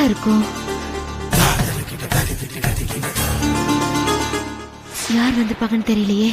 யாரா இருக்கும்? யார் வந்திருப்பாங்கன்னு தெரியலையே.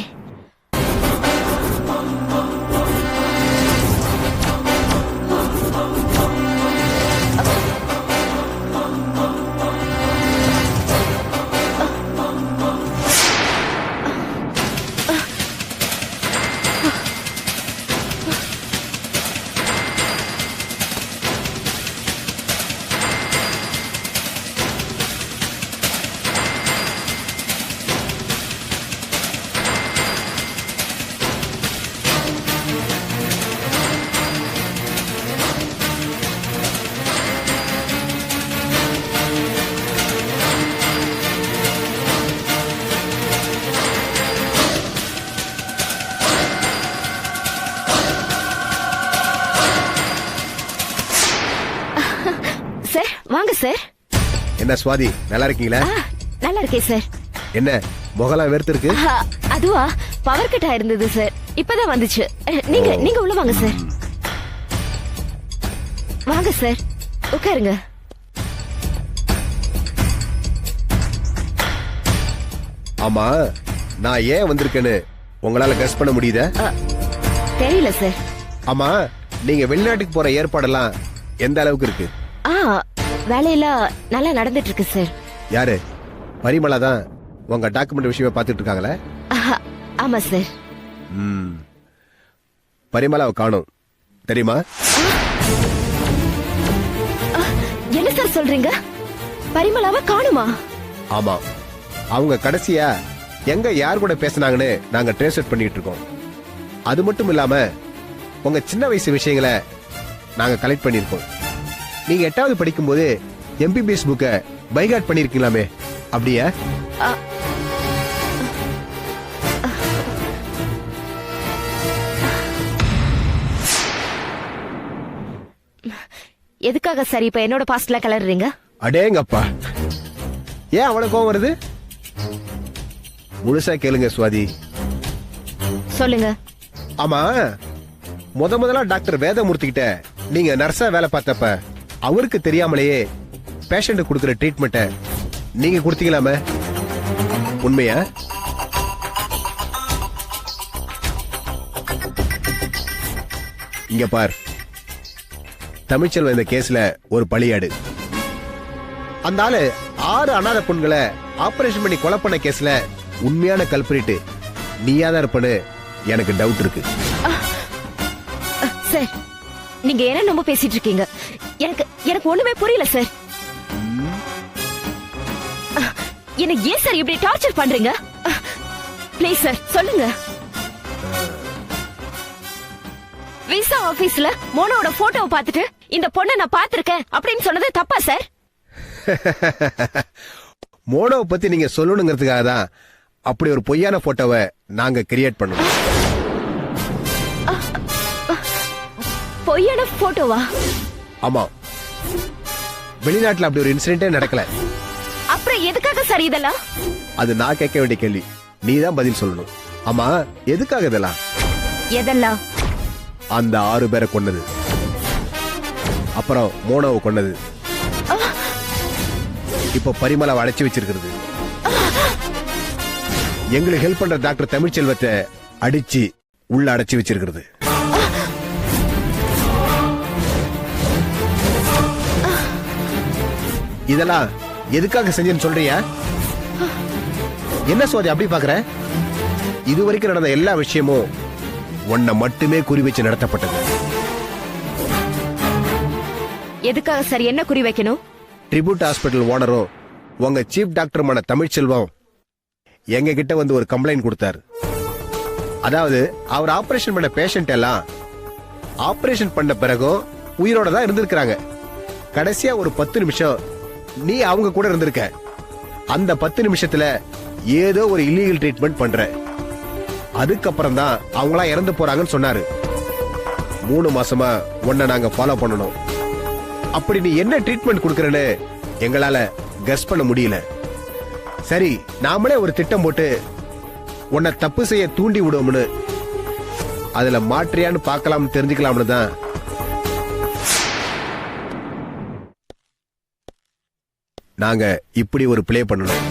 சார் வாங்க சார். என்ன சுவாதி, நல்லா இருக்கீங்களா? நல்லா இருக்கேன் சார். என்ன முகலாம் வேர்த்து இருக்கு? அதுவா, பவர் கட் ஆயிருந்தது சார், இப்பதான் வந்துச்சு. நீங்க உள்ள வாங்க சார். வாங்க சார், உட்காருங்க. ஆமா, நான் ஏன் வந்திருக்கேன்னு உங்களால கெஸ் பண்ண முடியுதா? தெரியல சார். ஆமா, நீங்க வெளிநாட்டுக்கு போற ஏற்பாடெல்லாம் எந்த அளவுக்கு இருக்கு? வேலையெல்லாம் நல்லா நடந்துட்டு இருக்கு சார். யாரு? பரிமளா தான் உங்க டாக்குமெண்ட் விஷயமா பாத்துட்டு இருக்காங்களே? ஆமா சார். பரிமளாவை காணோம் தெரியுமா? என்ன சார் சொல்றீங்க? பரிமளாவை காணுமா? ஆமா, அவங்க கடைசியா எங்க யார் கூட பேசினாங்கன்னு நாங்க ட்ரேஸ் அவுட் பண்ணிட்டு இருக்கோம். அது மட்டும் இல்லாம உங்க சின்ன வயசு விஷயங்களை நாங்க கலெக்ட் பண்ணிருக்கோம். நீங்க 8வது படிக்கும் போது MBBS புக்க பைகாட் பண்ணிருக்கீங்களாமே, அப்படியா? எதுக்காக சார் இப்ப என்னோட பாஸ்ட்ல கலர்றீங்க? அடேங்கப்பா, ஏன் அவனுக்கு கோவம் வருது? முழுசா கேளுங்க சுவாதி. சொல்லுங்க. ஆமா, முதல்ல டாக்டர் வேதமூர்த்தி கிட்ட நீங்க நர்ஸா வேலை பார்த்தப்ப அவருக்கு தெரியாமலேயே பேஷண்ட் கொடுக்கிற ட்ரீட்மெண்ட்டை நீங்க கொடுத்தீங்களாமே, உண்மையா? இங்க பார், தமிழ்ச்செல்வன் இந்த கேஸ்ல ஒரு பலியாடு. அந்த ஆளு 6 அனாதை பெண்களை ஆபரேஷன் பண்ணி கொலை பண்ண கேஸ்ல உண்மையான கல்பிரிட்டு நீயாதான் இருப்பன்னு எனக்கு டவுட் இருக்கு. சார், நீங்க என்ன ரொம்ப பேசிட்டு இருக்கீங்க? எனக்கு ஒண்ணுமே புரியல சார். என்ன ஏன் சார் இப்படி டார்ச்சர் பண்றீங்க? ப்ளீஸ் சார் சொல்லுங்க. விசா ஆபீஸ்ல மோனோட போட்டோவை பார்த்துட்டு இந்த பொண்ணை நான் பார்த்திருக்கேன் அப்படின்னு சொன்னது தப்பா சார்? மோனோவை பத்தி நீங்க சொல்லணுங்கிறதுக்காக தான் அப்படி ஒரு பொய்யான போட்டோவை நாங்க கிரியேட் பண்ணோம். பொய்யான போட்டோவா? ஆமா, வெளிநாட்டுல அப்படி ஒரு இன்சிடென்டே நடக்கல. அப்புறம் எதுக்காக சார் இதெல்லாம்? அது நான் கேட்க வேண்டிய கேள்வி, நீதான் பதில் சொல்லணும். ஆமா, எதுக்காக இதெல்லாம்? எதெல்லாம்? அந்த 6 பேரை கொன்னது, அப்புறம் மோனோவை கொன்னது, இப்ப பரிமளாவை அடைச்சு வச்சிருக்கிறது, எங்களுக்கு ஹெல்ப் பண்ற டாக்டர் தமிழ்ச்செல்வத்தை அடிச்சு உள்ள அடைச்சு வச்சிருக்கிறது. இதெல்லாம் எதுக்காக செஞ்சேன்னு சொல்றியா? என்ன சோதி அப்படி பாக்குற? இதுவரைக்கும் நடந்த எல்லா விஷயமும் உன்னை மட்டுமே குறி வச்சு நடத்தப்பட்டது. எதுக்காக சார் என்ன குறி வைக்கணும்? ட்ரிபியூட் ஹாஸ்பிட்டல் ஓனரும் உங்க சீஃப் டாக்டருமான தமிழ்ச்செல்வம் எங்க கிட்ட வந்து ஒரு கம்ப்ளைண்ட் கொடுத்தாரு. அதாவது அவர் ஆபரேஷன் பண்ண பேஷண்ட் எல்லாம் ஆபரேஷன் பண்ண பிறகும் உயிரோட தான் இருந்திருக்காங்க. கடைசியா ஒரு 10 நிமிஷம் நீ அவங்க கூட இருந்திருக்க. அந்த 10 நிமிஷத்துல ஏதோ ஒரு இல்லீகல் ட்ரீட்மெண்ட் பண்ற. அதுக்கப்புறம் தான் அவங்களா இறந்து போறாங்கன்னு சொன்னாரு. 3 மாசமா உன்னை நாங்க ஃபாலோ பண்ணணும். அப்படி நீ என்ன ட்ரீட்மெண்ட் கொடுக்கறன்னு எங்களால கெஸ் பண்ண முடியல. சரி, நாமளே ஒரு திட்டம் போட்டு உன்னை தப்பு செய்ய தூண்டி விடுவோம்னு, அதுல மாற்றியான்னு பார்க்கலாம்னு தெரிஞ்சுக்கலாம்னு தான் நாங்க இப்படி ஒரு ப்ளே பண்ணணும்.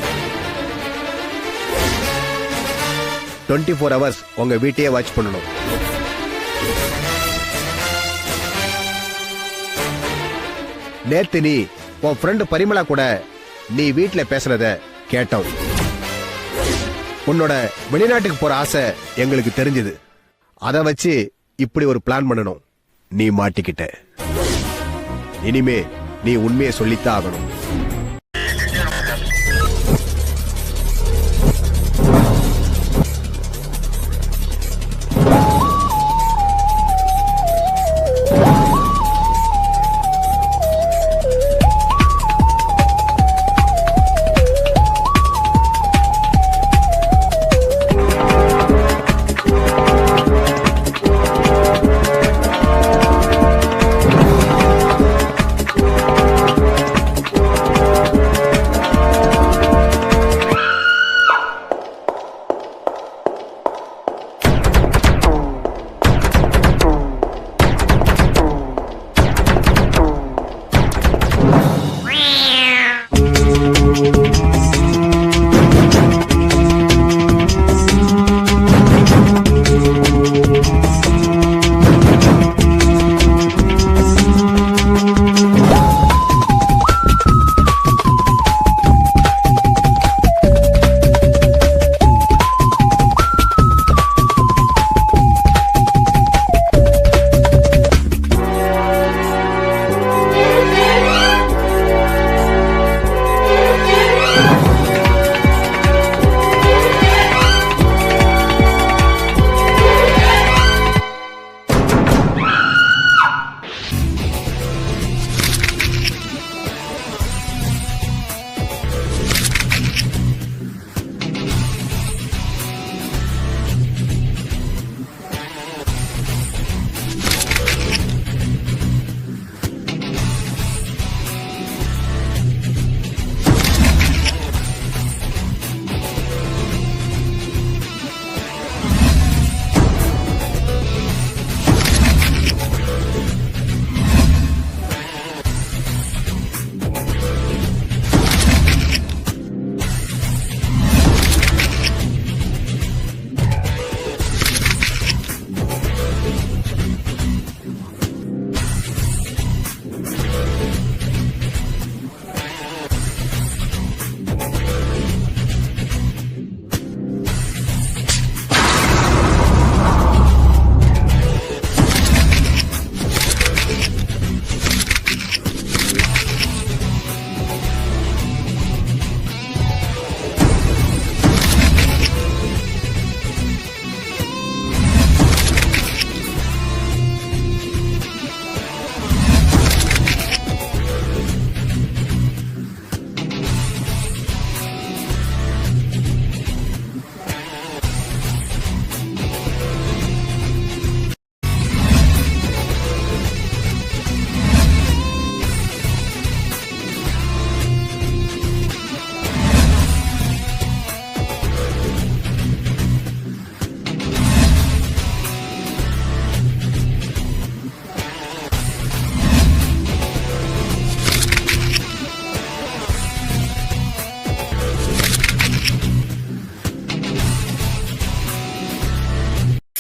24 ஹவர்ஸ் உங்க வீட்டையே வாட்ச் பண்ணணும். நேத்து நீ உன் ஃப்ரெண்டு பரிமளா கூட நீ வீட்ல பேசுறத கேட்டோம். உன்னோட வெளிநாட்டுக்கு போற ஆசை எங்களுக்கு தெரிஞ்சது. அத வச்சு இப்படி ஒரு பிளான் பண்ணணும். நீ மாட்டிக்கிட்ட. இனிமே நீ உண்மையை சொல்லித்தான் ஆகணும்.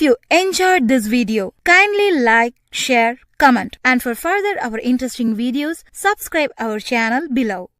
If you enjoyed this video, kindly like, share, comment, and for further our interesting videos, subscribe our channel below.